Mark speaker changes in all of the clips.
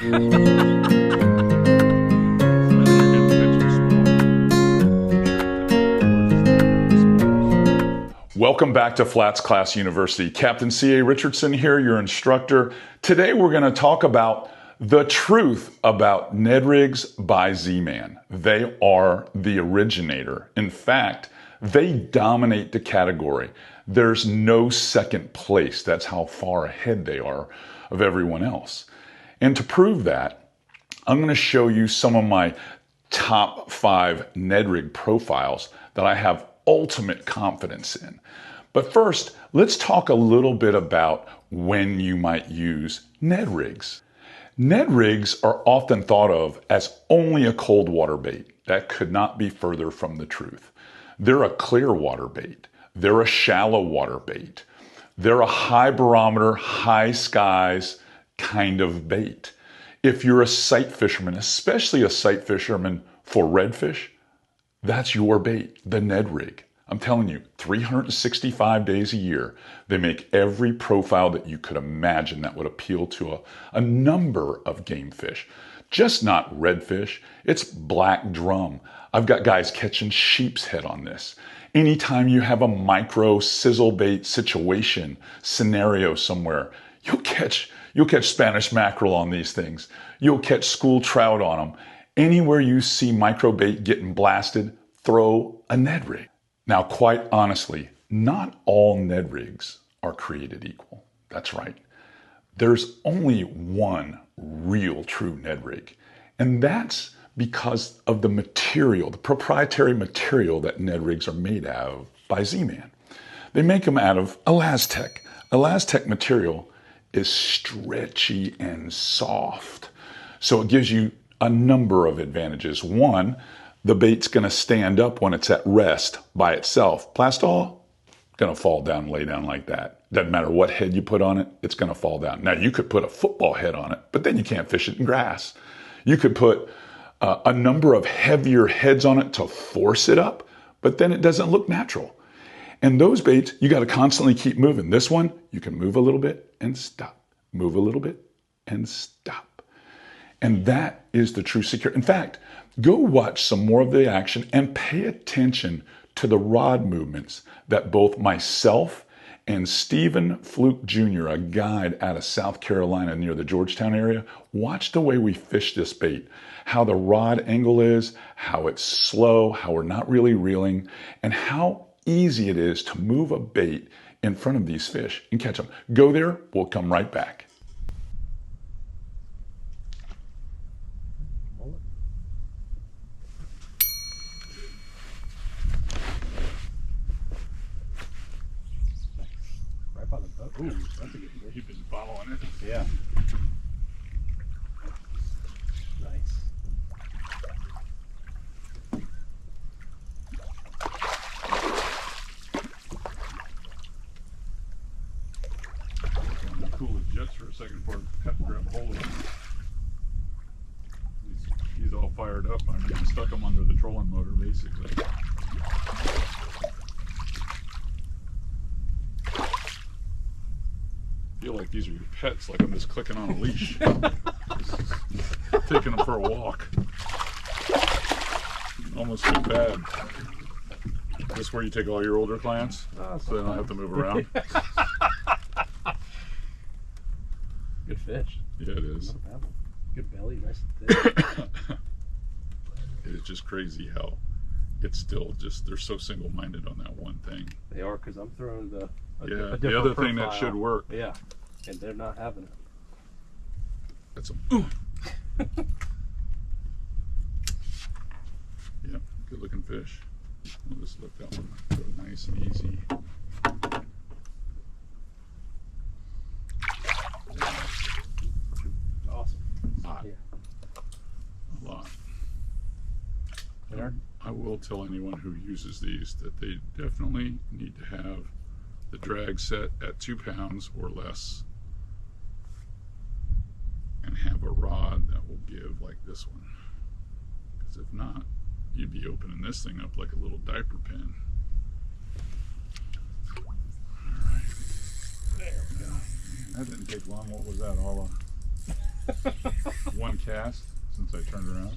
Speaker 1: Welcome back to FlatsClass University. Captain C.A. Richardson here, your instructor. Today we're going to talk about the truth about Ned rigs by Z-Man. They are the originator. In fact, they dominate the category. There's no second place. That's how far ahead they are of everyone else. And to prove that, I'm going to show you some of my top 5 Ned rig profiles that I have ultimate confidence in. But first, let's talk a little bit about when you might use Ned rigs. Ned rigs are often thought of as only a cold water bait. That could not be further from the truth. They're a clear water bait. They're a shallow water bait. They're a high barometer, high skies kind of bait. If you're a sight fisherman, especially a sight fisherman for redfish, that's your bait, the Ned rig. I'm telling you, 365 days a year, they make every profile that you could imagine that would appeal to a number of game fish. Just not redfish, it's black drum. I've got guys catching sheep's head on this. Anytime you have a micro sizzle bait situation, scenario somewhere, you'll catch Spanish mackerel on these things. You'll catch school trout on them. Anywhere you see micro bait getting blasted, throw a Ned rig. Now, quite honestly, not all Ned rigs are created equal. That's right. There's only one real true Ned rig, and that's because of the material, the proprietary material that Ned rigs are made out of by Z-Man. They make them out of ElaZtech. ElaZtech material is stretchy and soft, so it gives you a number of advantages. One, the bait's going to stand up when it's at rest by itself. Plastol, going to fall down and lay down like that. Doesn't matter what head you put on it, it's going to fall down. Now, you could put a football head on it, but then you can't fish it in grass. You could put a number of heavier heads on it to force it up, but then it doesn't look natural. And those baits, you got to constantly keep moving. This one, you can move a little bit and stop. Move a little bit and stop. And that is the true secret. In fact, go watch some more of the action and pay attention to the rod movements that both myself and Stephen Fluke Jr., a guide out of South Carolina near the Georgetown area, watch the way we fish this bait, how the rod angle is, how it's slow, how we're not really reeling, and how easy it is to move a bait in front of these fish and catch them. Go there, we'll come right back.
Speaker 2: Ooh, that's a good fish.
Speaker 1: You've been following it.
Speaker 2: Yeah. Nice.
Speaker 1: I'm gonna cool his jets for a second before I have to grab a hold of him. He's all fired up. I mean, stuck him under the trolling motor, basically. I feel like these are your pets, like I'm just clicking on a leash. Taking them for a walk. Almost too bad. This where you take all your older clients? So they don't have to move around?
Speaker 2: Good fish.
Speaker 1: Yeah, it is.
Speaker 2: Good belly, nice and thick.
Speaker 1: It is just crazy how it's still just, they're so single-minded on that one thing.
Speaker 2: They are, because I'm throwing a
Speaker 1: the other thing that should work.
Speaker 2: Yeah, and they're not having it.
Speaker 1: That's a yeah, good looking fish. We'll just let that one go nice and easy.
Speaker 2: Awesome.
Speaker 1: Hot.
Speaker 2: Yeah.
Speaker 1: A lot.
Speaker 2: There.
Speaker 1: I will tell anyone who uses these that they definitely need to have the drag set at 2 pounds or less and have a rod that will give like this one, because if not, you'd be opening this thing up like a little diaper pin. Alright, there we go. Man, that didn't take long. What was that, all One cast since I turned around.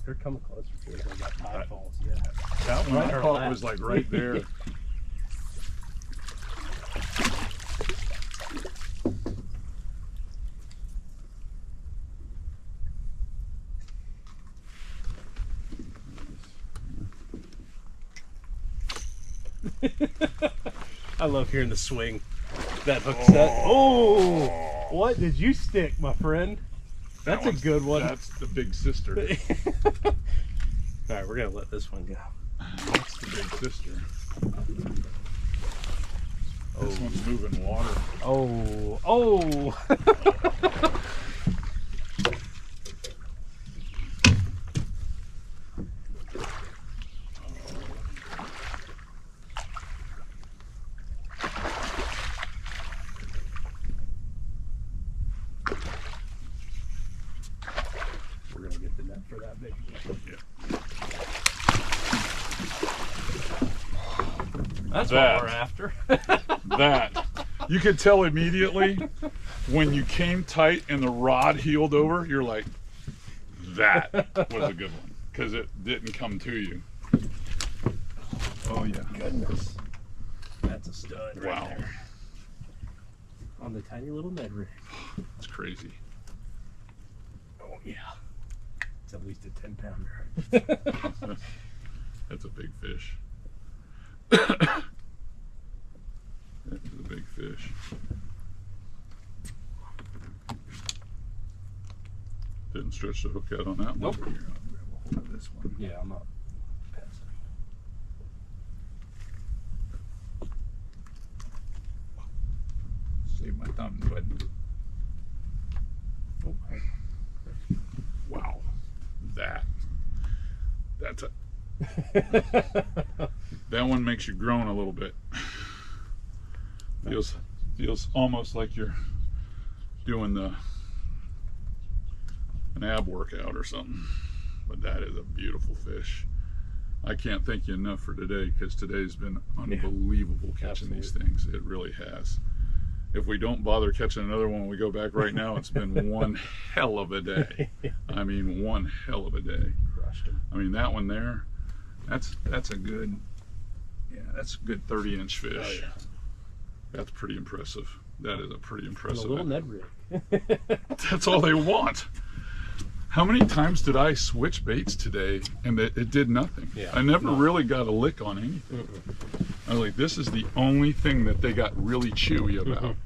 Speaker 2: They're coming closer to it. They got tide falls. Yeah.
Speaker 1: That one
Speaker 2: Right
Speaker 1: I
Speaker 2: in our
Speaker 1: thought
Speaker 2: lap.
Speaker 1: was like right there.
Speaker 2: I love hearing the swing. That hook set. Oh, what did you stick, my friend? That's a good one.
Speaker 1: That's the big sister.
Speaker 2: All right, we're gonna let this one go.
Speaker 1: That's the big sister. This one's moving water.
Speaker 2: Oh. We're gonna get the net for that big one.
Speaker 1: Yeah.
Speaker 2: That's
Speaker 1: That.
Speaker 2: what we're after.
Speaker 1: That. You could tell immediately when you came tight and the rod heeled over, you're like, that was a good one. Because it didn't come to you. Oh, yeah.
Speaker 2: Goodness. That's a stud right
Speaker 1: Wow.
Speaker 2: there. On the tiny little Ned rig.
Speaker 1: It's crazy.
Speaker 2: Oh, yeah. It's at least a 10-pounder.
Speaker 1: That's a big fish. That is a big fish. Didn't stretch the hook out on that one.
Speaker 2: Nope.
Speaker 1: Here, I'll grab a hold of this one.
Speaker 2: Yeah, I'm up.
Speaker 1: Save my thumb, bud.
Speaker 2: Oh,
Speaker 1: Wow. That's a... That one makes you groan a little bit. Feels almost like you're doing an ab workout or something. But that is a beautiful fish. I can't thank you enough for today, because today's been unbelievable catching these things. It really has. If we don't bother catching another one when we go back right now, it's been one hell of a day. I mean, one hell of a day.
Speaker 2: Crushed him.
Speaker 1: I mean, that one there, that's a good, that's a good 30-inch fish.
Speaker 2: Oh, yeah.
Speaker 1: That's pretty impressive. That is a pretty
Speaker 2: And a
Speaker 1: impressive.
Speaker 2: little Ned rig.
Speaker 1: That's all they want. How many times did I switch baits today and it did nothing?
Speaker 2: Yeah,
Speaker 1: I never really got a lick on anything. I was like, this is the only thing that they got really chewy about.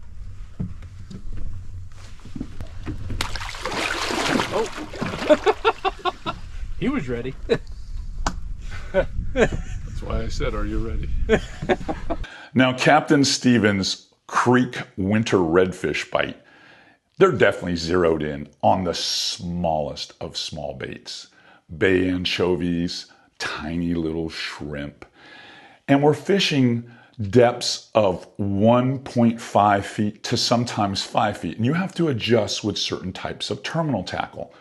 Speaker 2: Oh. He was ready.
Speaker 1: That's why I said, are you ready? Now, Captain Stevens' Creek winter redfish bite, they're definitely zeroed in on the smallest of small baits. Bay anchovies, tiny little shrimp. And we're fishing depths of 1.5 feet to sometimes 5 feet. And you have to adjust with certain types of terminal tackle.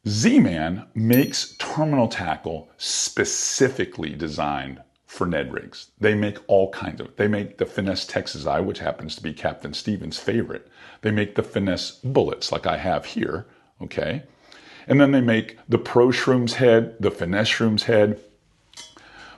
Speaker 1: Z-Man makes terminal tackle specifically designed for Ned rigs. They make all kinds of it. They make the Finesse Texas Eye, which happens to be Captain Stevens' favorite. They make the Finesse bullets like I have here, okay? And then they make the Pro Shroom's head, the Finesse Shroom's head.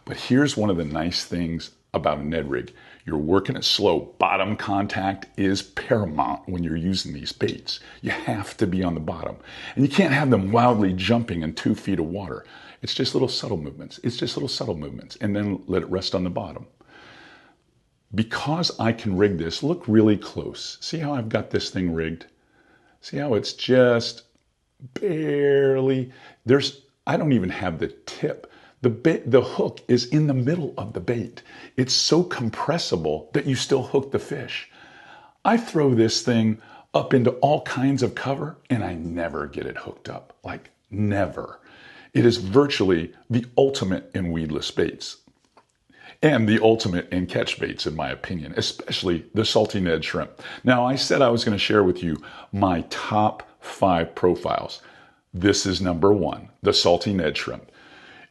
Speaker 1: But here's one of the nice things about a Ned rig. You're working it slow. Bottom contact is paramount when you're using these baits. You have to be on the bottom. And you can't have them wildly jumping in 2 feet of water. It's just little subtle movements. It's just little subtle movements. And then let it rest on the bottom. Because I can rig this, look really close. See how I've got this thing rigged? See how it's just barely, I don't even have the tip. The hook is in the middle of the bait. It's so compressible that you still hook the fish. I throw this thing up into all kinds of cover and I never get it hooked up. Like, never. It is virtually the ultimate in weedless baits. And the ultimate in catch baits, in my opinion, especially the salty Ned shrimp. Now, I said I was going to share with you my top 5 profiles. This is number 1, the salty Ned shrimp.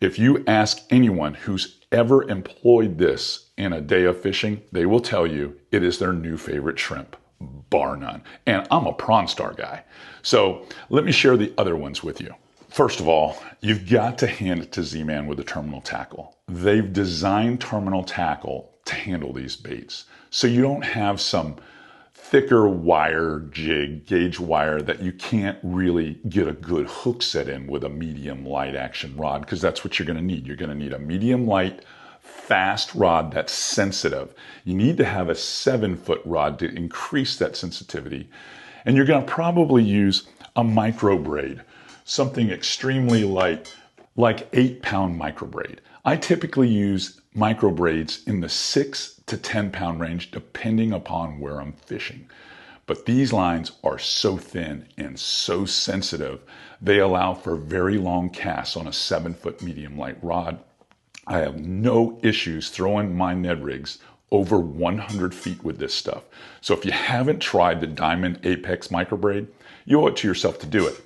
Speaker 1: If you ask anyone who's ever employed this in a day of fishing, they will tell you it is their new favorite shrimp. bar none. And I'm a Prawn Star guy. So let me share the other ones with you. First of all, you've got to hand it to Z-Man with the terminal tackle. They've designed terminal tackle to handle these baits. So you don't have some thicker wire jig, gauge wire that you can't really get a good hook set in with a medium light action rod, because that's what you're going to need. You're going to need a medium light, fast rod that's sensitive. You need to have a 7-foot rod to increase that sensitivity. And you're going to probably use a micro braid, something extremely light, like 8-pound micro braid. I typically use micro braids in the 6 to 10-pound range, depending upon where I'm fishing. But these lines are so thin and so sensitive, they allow for very long casts on a 7-foot medium light rod. I have no issues throwing my Ned rigs over 100 feet with this stuff. So if you haven't tried the Diamond Apex micro braid, you owe it to yourself to do it.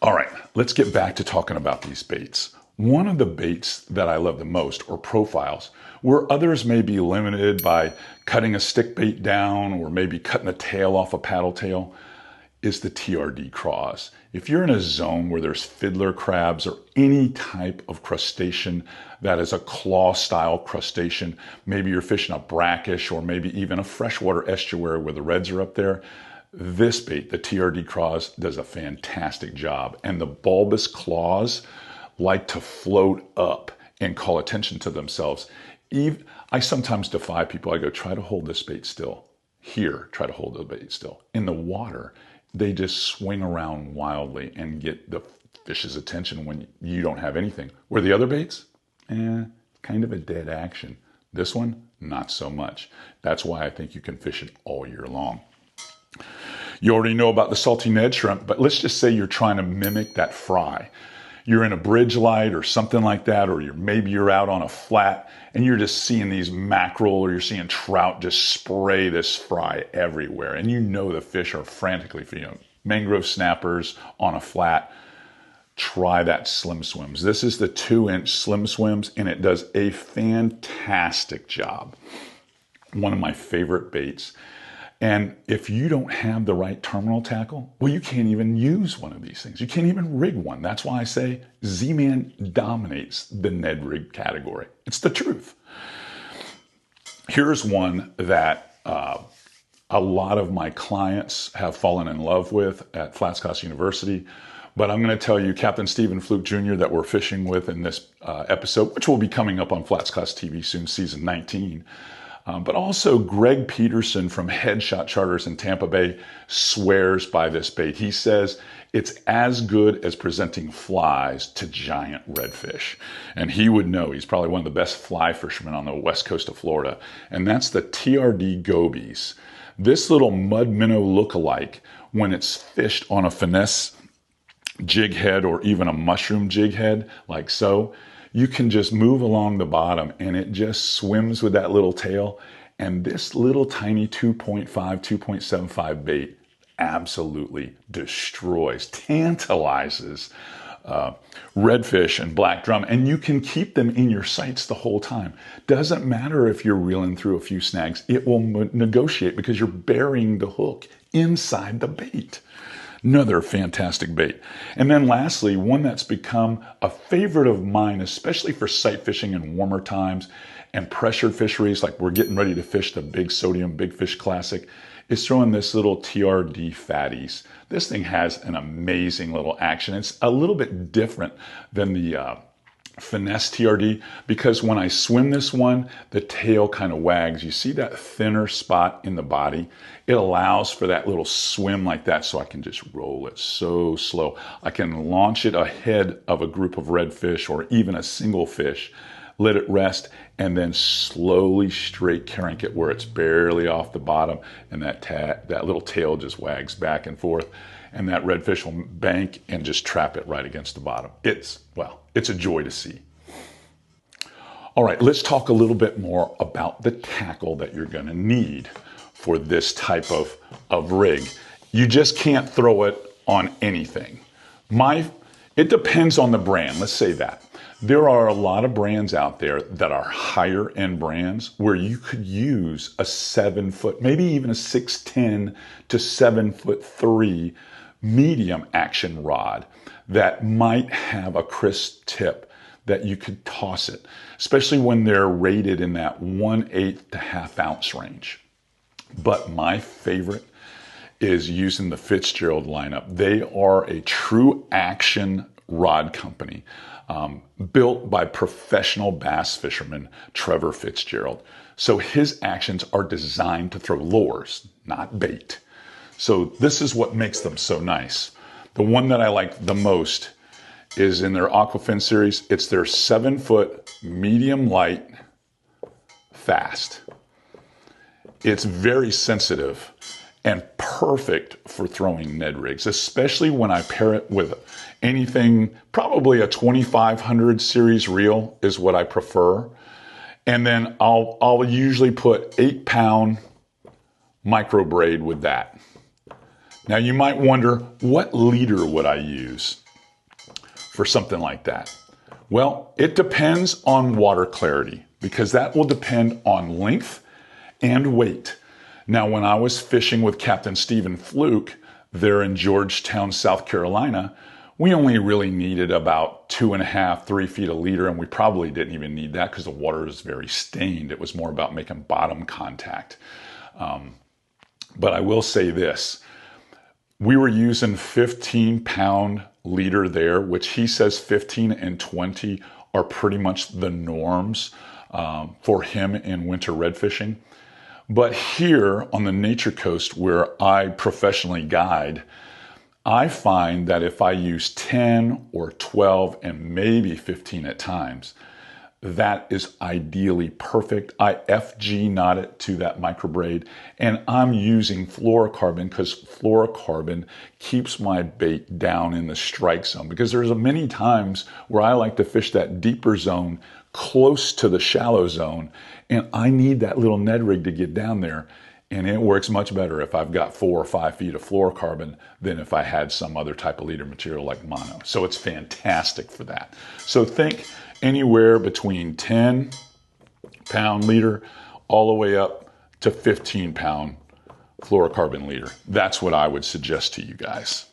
Speaker 1: All right, let's get back to talking about these baits. One of the baits that I love the most are profiles, where others may be limited by cutting a stick bait down or maybe cutting a tail off a paddle tail, is the TRD craws. If you're in a zone where there's fiddler crabs or any type of crustacean that is a claw style crustacean, maybe you're fishing a brackish or maybe even a freshwater estuary where the reds are up there, this bait, the TRD craws, does a fantastic job. And the bulbous claws like to float up and call attention to themselves. I sometimes defy people. I go, try to hold this bait still. Here, try to hold the bait still. In the water, they just swing around wildly and get the fish's attention when you don't have anything. Where the other baits, kind of a dead action. This one, not so much. That's why I think you can fish it all year long. You already know about the salty Ned shrimp, but let's just say you're trying to mimic that fry. You're in a bridge light or something like that, or maybe you're out on a flat and you're just seeing these mackerel or you're seeing trout just spray this fry everywhere. And you know the fish are frantically feeding. Mangrove snappers on a flat, try that Slim Swims. This is the 2-inch Slim Swims and it does a fantastic job. One of my favorite baits. And if you don't have the right terminal tackle, well, you can't even use one of these things. You can't even rig one. That's why I say Z-Man dominates the Ned rig category. It's the truth. Here's one that a lot of my clients have fallen in love with at FlatsClass University. But I'm going to tell you, Captain Stephen Fluke Jr. that we're fishing with in this episode, which will be coming up on FlatsClass TV soon, season 19. But also Greg Peterson from Headshot Charters in Tampa Bay swears by this bait. He says it's as good as presenting flies to giant redfish. And he would know. He's probably one of the best fly fishermen on the west coast of Florida. And that's the TRD gobies. This little mud minnow lookalike, when it's fished on a finesse jig head or even a mushroom jig head like so, you can just move along the bottom and it just swims with that little tail. And this little tiny 2.5, 2.75 bait absolutely destroys, tantalizes redfish and black drum. And you can keep them in your sights the whole time. Doesn't matter if you're reeling through a few snags, it will negotiate because you're burying the hook inside the bait. Another fantastic bait. And then lastly, one that's become a favorite of mine, especially for sight fishing in warmer times and pressured fisheries, like we're getting ready to fish the Big Sodium Big Fish Classic, is throwing this little TRD fatties. This thing has an amazing little action. It's a little bit different than the finesse TRD because when I swim this one, the tail kind of wags. You see that thinner spot in the body? It allows for that little swim like that, so I can just roll it so slow. I can launch it ahead of a group of redfish or even a single fish, let it rest, and then slowly straight crank it where it's barely off the bottom, and that little tail just wags back and forth, and that redfish will bank and just trap it right against the bottom. It's a joy to see. All right, let's talk a little bit more about the tackle that you're gonna need for this type of rig. You just can't throw it on anything. It depends on the brand, let's say that. There are a lot of brands out there that are higher end brands where you could use a 7-foot, maybe even a 6'10" to 7'3" medium action rod that might have a crisp tip that you could toss it, especially when they're rated in that 1/8 to ½ ounce range. But my favorite is using the Fitzgerald lineup. They are a true action rod company, built by professional bass fisherman Trevor Fitzgerald. So his actions are designed to throw lures, not bait. So this is what makes them so nice. The one that I like the most is in their Aquafin series. It's their 7-foot medium light fast. It's very sensitive and perfect for throwing Ned rigs, especially when I pair it with anything, probably a 2500 series reel is what I prefer. And then I'll usually put 8-pound micro braid with that. Now you might wonder, what leader would I use for something like that? Well, it depends on water clarity, because that will depend on length and weight. Now, when I was fishing with Captain Stephen Fluke there in Georgetown, South Carolina, we only really needed about 2.5, 3 feet a leader, and we probably didn't even need that because the water is very stained. It was more about making bottom contact. But I will say this, we were using 15-pound leader there, which he says 15 and 20 are pretty much the norms for him in winter red fishing. But here on the Nature Coast, where I professionally guide, I find that if I use 10 or 12 and maybe 15 at times, that is ideally perfect. I FG knot it to that microbraid, and I'm using fluorocarbon because fluorocarbon keeps my bait down in the strike zone, because there's many times where I like to fish that deeper zone close to the shallow zone, and I need that little Ned rig to get down there. And it works much better if I've got 4 or 5 feet of fluorocarbon than if I had some other type of leader material like mono. So it's fantastic for that. So think anywhere between 10-pound leader all the way up to 15-pound fluorocarbon leader. That's what I would suggest to you guys.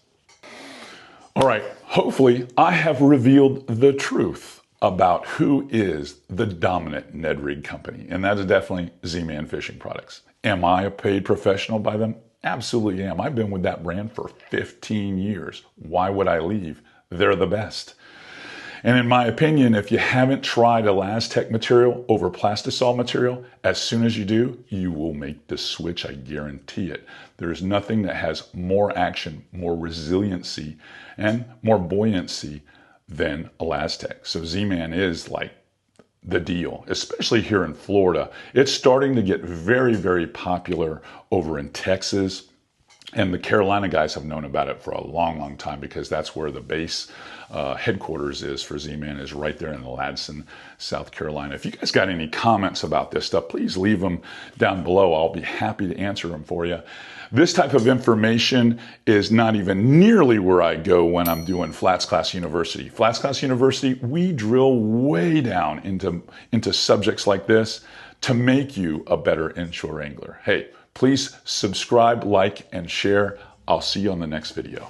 Speaker 1: All right, hopefully I have revealed the truth about who is the dominant Ned rig company, and that is definitely Z-Man Fishing Products. Am I a paid professional by them? Absolutely am. I've been with that brand for 15 years. Why would I leave? They're the best. And in my opinion, if you haven't tried ElaZtech material over plastisol material, as soon as you do, you will make the switch, I guarantee it. There's nothing that has more action, more resiliency, and more buoyancy than ElaZtech. So Z-Man is like the deal, especially here in Florida. It's starting to get very, very popular over in Texas. And the Carolina guys have known about it for a long, long time, because that's where the base headquarters is for Z-Man, is right there in Ladson, South Carolina. If you guys got any comments about this stuff, please leave them down below. I'll be happy to answer them for you. This type of information is not even nearly where I go when I'm doing FlatsClass University. FlatsClass University, we drill way down into subjects like this to make you a better inshore angler. Hey, please subscribe, like, and share. I'll see you on the next video.